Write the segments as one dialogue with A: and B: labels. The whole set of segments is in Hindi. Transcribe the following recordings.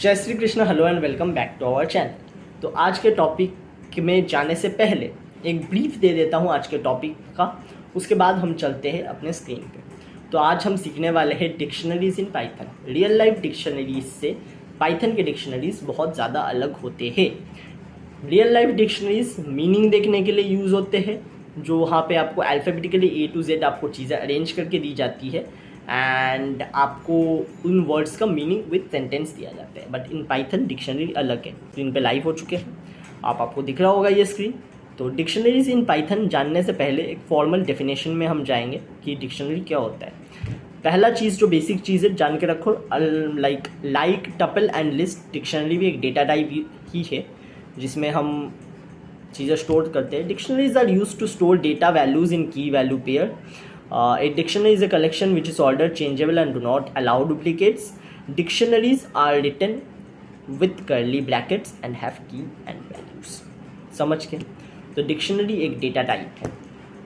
A: जय Shri Krishna, hello and welcome back to our channel. तो आज के टॉपिक में जाने से पहले एक ब्रीफ दे देता हूँ आज के टॉपिक का, उसके बाद हम चलते हैं अपने स्क्रीन पे। तो आज हम सीखने वाले हैं dictionaries in Python. Real life dictionaries से पाइथन के डिक्शनरीज बहुत ज़्यादा अलग होते हैं। रियल लाइफ डिक्शनरीज मीनिंग देखने के लिए यूज़ होते हैं, जो वहाँ पे आपको अल्फ़ाबेटिकली A to Z आपको चीज़ें अरेंज करके दी जाती है एंड आपको उन वर्ड्स का मीनिंग विद सेंटेंस दिया जाता है। बट इन पाइथन डिक्शनरी अलग है। तो इन पे लाइव हो चुके हैं, आपको दिख रहा होगा ये स्क्रीन। तो डिक्शनरीज इन पाइथन जानने से पहले एक फॉर्मल डेफिनेशन में हम जाएंगे कि डिक्शनरी क्या होता है। पहला चीज़ जो बेसिक चीज़ है जान के रखो, like tuple and list. Dictionary भी एक डेटा टाइप ही है जिसमें हम चीज़ें स्टोर करते हैं। Dictionaries are used to store data values in key value pair. A dictionary is a collection which is ordered, changeable and do not allow duplicates. Dictionaries are written with curly brackets and have key and values. समझ के? तो डिक्शनरी एक डेटा टाइप है।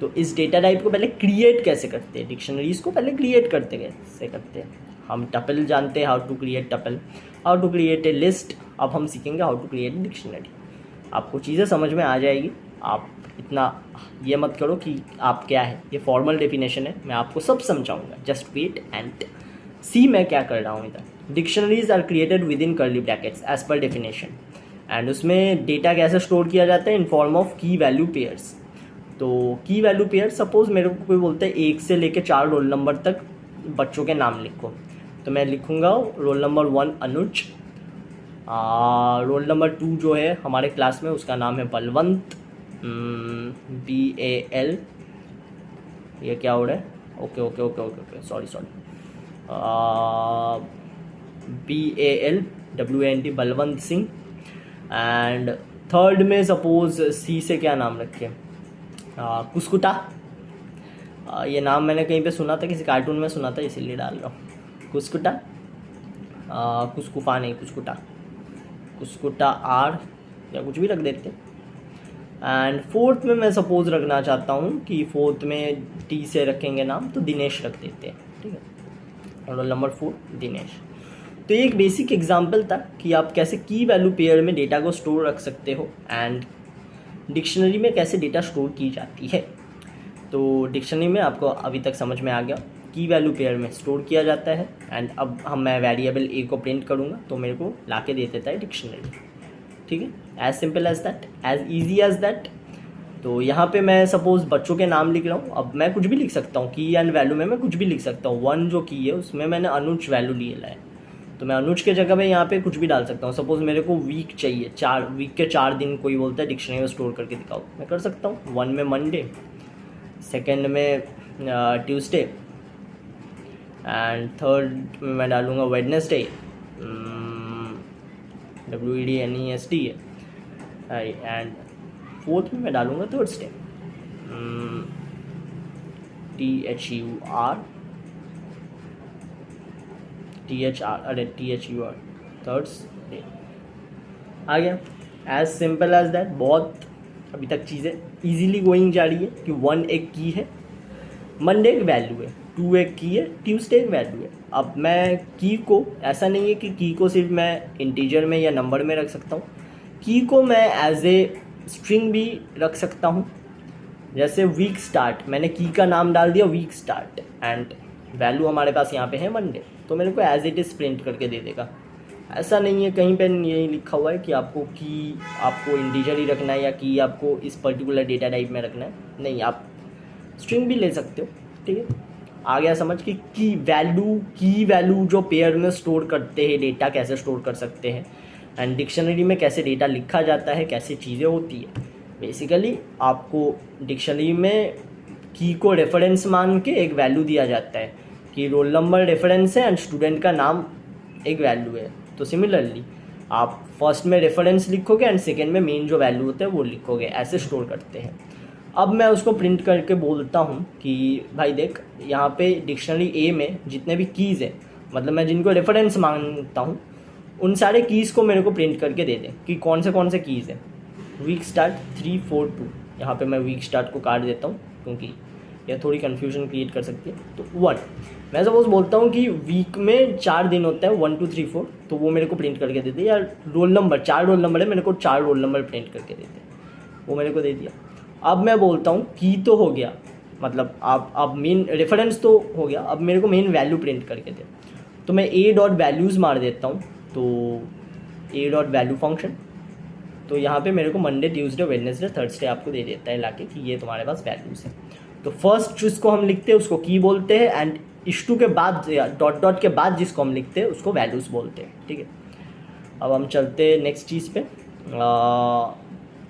A: तो इस डेटा टाइप को पहले क्रिएट कैसे करते हैं, डिक्शनरीज को पहले क्रिएट करते कैसे करते हैं। हम टपल जानते हैं, how to create tuple, how to create a list. अब हम सीखेंगे हाउ टू क्रिएट डिक्शनरी। आपको चीज़ें समझ में आ जाएगी। आप इतना ये मत करो कि आप क्या है, ये फॉर्मल डेफिनेशन है, मैं आपको सब समझाऊंगा। जस्ट वेट एंड सी मैं क्या कर रहा हूँ इधर। Dictionaries are created with in curly brackets as per definition. And उसमें डेटा कैसे स्टोर किया जाता है, in form of key value pairs. तो की वैल्यू पेयर, सपोज मेरे को कोई बोलता है 1 से लेकर 4 रोल नंबर तक बच्चों के नाम लिखो, तो मैं लिखूँगा रोल नंबर 1 अनुज, रोल नंबर 2 जो है हमारे क्लास में उसका नाम है बलवंत, BAL, ये क्या हो रहा है, okay sorry BAL WANT Balwant Singh. And third में सपोज C से क्या नाम रखे, कुसकुटा। ये नाम मैंने कहीं पे सुना था, किसी कार्टून में सुना था, इसीलिए डाल रहा हूँ कुसकुटा। कुसकुफा नहीं, कुसकुटा R या कुछ भी रख देते। एंड फोर्थ में मैं सपोज रखना चाहता हूँ कि फोर्थ में T से रखेंगे नाम, तो दिनेश रख देते हैं, ठीक है। Roll number 4 Dinesh. तो एक बेसिक एग्जांपल था कि आप कैसे की वैल्यू पेयर में डेटा को स्टोर रख सकते हो एंड डिक्शनरी में कैसे डेटा स्टोर की जाती है। तो डिक्शनरी में आपको अभी तक समझ में आ गया, की वैल्यू पेयर में स्टोर किया जाता है। एंड अब मैं वेरिएबल A को प्रिंट करूँगा तो मेरे को ला के दे देता है डिक्शनरी, ठीक है। As simple as that, as easy as that. तो यहाँ पे मैं सपोज बच्चों के नाम लिख रहा हूँ। अब मैं कुछ भी लिख सकता हूँ, की एंड वैल्यू में मैं कुछ भी लिख सकता हूँ। 1 जो की है उसमें मैंने अनुज वैल्यू लिया है, तो मैं अनुज के जगह पे यहाँ पे कुछ भी डाल सकता हूँ। सपोज मेरे को वीक चाहिए, 4 वीक के 4 दिन कोई बोलता है डिक्शनरी में स्टोर करके दिखाओ, मैं कर सकता हूँ। 1 में मंडे, सेकेंड में ट्यूसडे, एंड थर्ड में मैं डालूँगा वेडनेसडे, WEDNESD है, एंड फोर्थ में मैं डालूँगा थर्सडे, THUR थर्सडे। आ गया, एज सिंपल एज दैट। बहुत अभी तक चीज़ें इजीली गोइंग जा रही है कि 1 एक की है, मंडे एक वैल्यू है, 2 एक की है, ट्यूसडे एक वैल्यू है। अब मैं की को, ऐसा नहीं है कि की को सिर्फ मैं इंटीजर में या नंबर में रख सकता हूँ, की को मैं एज ए स्ट्रिंग भी रख सकता हूँ। जैसे वीक स्टार्ट, मैंने की का नाम डाल दिया वीक स्टार्ट एंड वैल्यू हमारे पास यहाँ पे है मंडे, तो मेरे को एज इट इज़ प्रिंट करके दे देगा। ऐसा नहीं है कहीं पे यही लिखा हुआ है कि आपको की आपको इंटीजर ही रखना है या की आपको इस पर्टिकुलर डेटा टाइप में रखना है, नहीं, आप स्ट्रिंग भी ले सकते हो, ठीक है। आ गया समझ कि की वैल्यू जो पेयर में स्टोर करते हैं, डेटा कैसे स्टोर कर सकते हैं एंड डिक्शनरी में कैसे डेटा लिखा जाता है, कैसे चीज़ें होती है। बेसिकली आपको डिक्शनरी में की को रेफरेंस मान के एक वैल्यू दिया जाता है कि रोल नंबर रेफरेंस है एंड स्टूडेंट का नाम एक वैल्यू है। तो सिमिलरली आप फर्स्ट में रेफरेंस लिखोगे एंड सेकेंड में मेन जो वैल्यू होता है वो लिखोगे, ऐसे स्टोर करते हैं। अब मैं उसको प्रिंट करके बोलता हूँ कि भाई देख, यहाँ पे डिक्शनरी A में जितने भी कीज़ हैं, मतलब मैं जिनको रेफरेंस मानता हूँ, उन सारे कीज़ को मेरे को प्रिंट करके दे दें कि कौन से कीज़ हैं। वीक स्टार्ट 3 4 2, यहाँ पे मैं वीक स्टार्ट को काट देता हूँ क्योंकि यह थोड़ी कन्फ्यूजन क्रिएट कर सकती है। तो 1 मैं सपोज बोलता हूँ कि वीक में 4 दिन होता है 1 2 3 4, तो वो मेरे को प्रिंट करके दे दे, या रोल नंबर 4 रोल नंबर है, मेरे को 4 रोल नंबर प्रिंट करके दे दे, वो मेरे को दे दिया। अब मैं बोलता हूँ की तो हो गया, मतलब आप अब मेन रेफरेंस तो हो गया, अब मेरे को मेन वैल्यू प्रिंट करके दे, तो मैं ए डॉट वैल्यूज़ मार देता हूँ, तो ए डॉट वैल्यू फंक्शन, तो यहाँ पे मेरे को मंडे ट्यूसडे वेडनेसडे थर्सडे आपको दे देता है लाके कि ये तुम्हारे पास वैल्यूज़ है। तो फर्स्ट जिसको हम लिखते हैं उसको की बोलते हैं, एंड इशू के बाद या डॉट डॉट के बाद जिसको हम लिखते हैं उसको वैल्यूज़ बोलते हैं, ठीक है। अब हम चलते हैं नेक्स्ट चीज़ पे।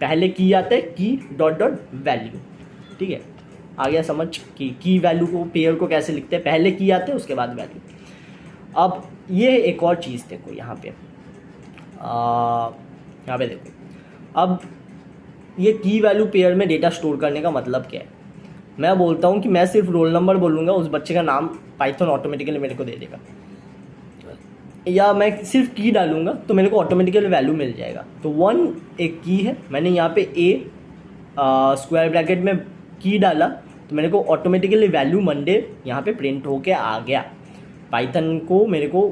A: पहले की आते हैं की डॉट डॉट वैल्यू, ठीक है, आ गया समझ कि की वैल्यू को पेयर को कैसे लिखते हैं, पहले की आते हैं उसके बाद वैल्यू। अब ये एक और चीज़ देखो यहाँ पे, यहाँ पे देखो, अब ये की वैल्यू पेयर में डेटा स्टोर करने का मतलब क्या है। मैं बोलता हूँ कि मैं सिर्फ रोल नंबर बोलूँगा, उस बच्चे का नाम पाइथन ऑटोमेटिकली मेरे को दे देगा, या मैं सिर्फ की डालूंगा तो मेरे को ऑटोमेटिकली वैल्यू मिल जाएगा। तो 1 एक की है, मैंने यहाँ पे ए स्क्वायर ब्रैकेट में की डाला तो मेरे को ऑटोमेटिकली वैल्यू मंडे यहाँ पे प्रिंट होके आ गया, पाइथन को मेरे को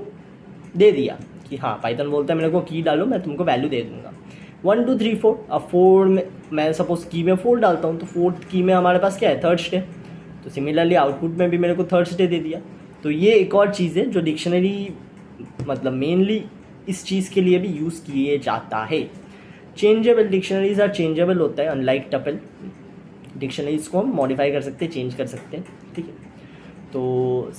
A: दे दिया कि हाँ, पाइथन बोलता है मेरे को की डालो मैं तुमको वैल्यू दे दूँगा 1 2 3 4। अब 4 में मैं सपोज की में 4 डालता हूँ, तो 4th की में हमारे पास क्या है, थर्सडे, तो सिमिलरली आउटपुट में भी मेरे को थर्सडे दे दिया। तो ये एक और चीज़ है जो डिक्शनरी मतलब मेनली इस चीज़ के लिए भी यूज़ किए जाता है। चेंजेबल डिक्शनरीज आर चेंजेबल होता है, अनलाइक टपल डिक्शनरीज को हम मॉडिफाई कर सकते हैं, चेंज कर सकते हैं, ठीक है। तो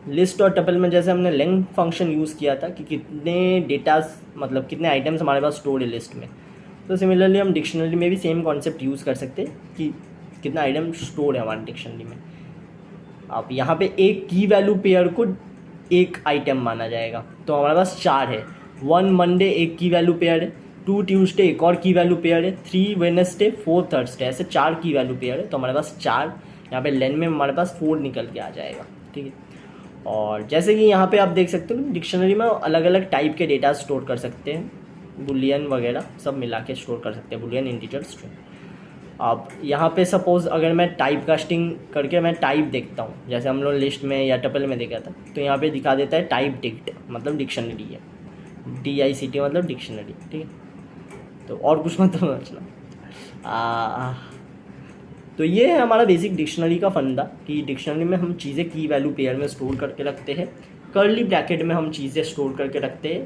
A: लिस्ट और टपल में जैसे हमने लेंथ फंक्शन यूज़ किया था कि कितने डेटास मतलब कितने आइटम्स हमारे पास स्टोर है लिस्ट में, तो सिमिलरली हम डिक्शनरी में भी सेम कॉन्सेप्ट यूज़ कर सकते हैं कि कितना आइटम स्टोर है हमारी डिक्शनरी में। अब यहाँ पे एक की वैल्यू पेयर को एक आइटम माना जाएगा, तो हमारे पास 4 है, 1 मंडे एक की वैल्यू पेयर है, 2 ट्यूसडे एक और की वैल्यू पेयर है, 3 वेडनेसडे 4 थर्सडे, ऐसे 4 की वैल्यू पेयर है। तो हमारे पास 4, यहाँ पे लेन में हमारे पास 4 निकल के आ जाएगा, ठीक है। और जैसे कि यहाँ पे आप देख सकते हो डिक्शनरी में अलग अलग टाइप के डेटा स्टोर कर सकते हैं, बुलियन वगैरह सब मिला के स्टोर कर सकते हैं, बुलियन इंटीजर स्ट्रिंग। अब यहाँ पे सपोज अगर मैं टाइप कास्टिंग करके मैं टाइप देखता हूँ, जैसे हम लोग लिस्ट में या टपल में देखा था, तो यहाँ पे दिखा देता है टाइप डिक्ट मतलब डिक्शनरी है, DICT मतलब डिक्शनरी, ठीक है। तो और कुछ मत समझना। तो ये है हमारा बेसिक डिक्शनरी का फंडा कि डिक्शनरी में हम चीज़ें की वैल्यू पेयर में स्टोर करके रखते हैं, कर्ली ब्रैकेट में हम चीज़ें स्टोर करके रखते हैं।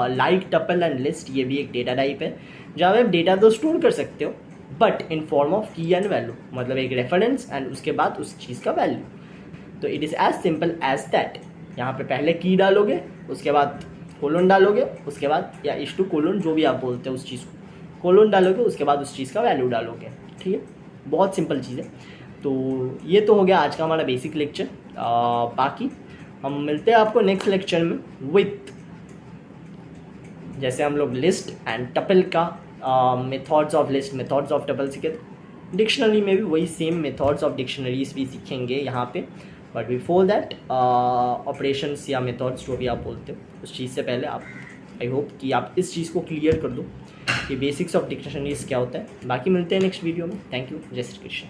A: लाइक टपल एंड लिस्ट ये भी एक डेटा टाइप है जहाँ आप डेटा तो स्टोर कर सकते हो बट इन फॉर्म ऑफ की एंड वैल्यू, मतलब एक रेफरेंस एंड उसके बाद उस चीज़ का वैल्यू। तो it is as simple as that. यहाँ पे पहले की डालोगे, उसके बाद कोलोन डालोगे, उसके बाद या इश टू कोलोन जो भी आप बोलते हो उस चीज़ को, कोलोन डालोगे, उसके बाद उस चीज़ का वैल्यू डालोगे, ठीक है। बहुत सिंपल चीज़ है। तो ये तो हो गया आज का हमारा बेसिक लेक्चर। बाकी हम मिलते हैं आपको नेक्स्ट लेक्चर में विथ जैसे हम लोग लिस्ट एंड टपल का methods of list, methods of tuple सीखे, डिक्शनरी में भी वही सेम मेथड्स ऑफ डिक्शनरीज भी सीखेंगे यहाँ पे। बट बिफोर दैट ऑपरेशंस या मेथड्स जो भी आप बोलते हो उस चीज़ से पहले आप आई होप कि आप इस चीज़ को क्लियर कर दो कि बेसिक्स ऑफ डिक्शनरीज क्या होता है। बाकी मिलते हैं नेक्स्ट वीडियो में। थैंक यू, जय श्री कृष्ण।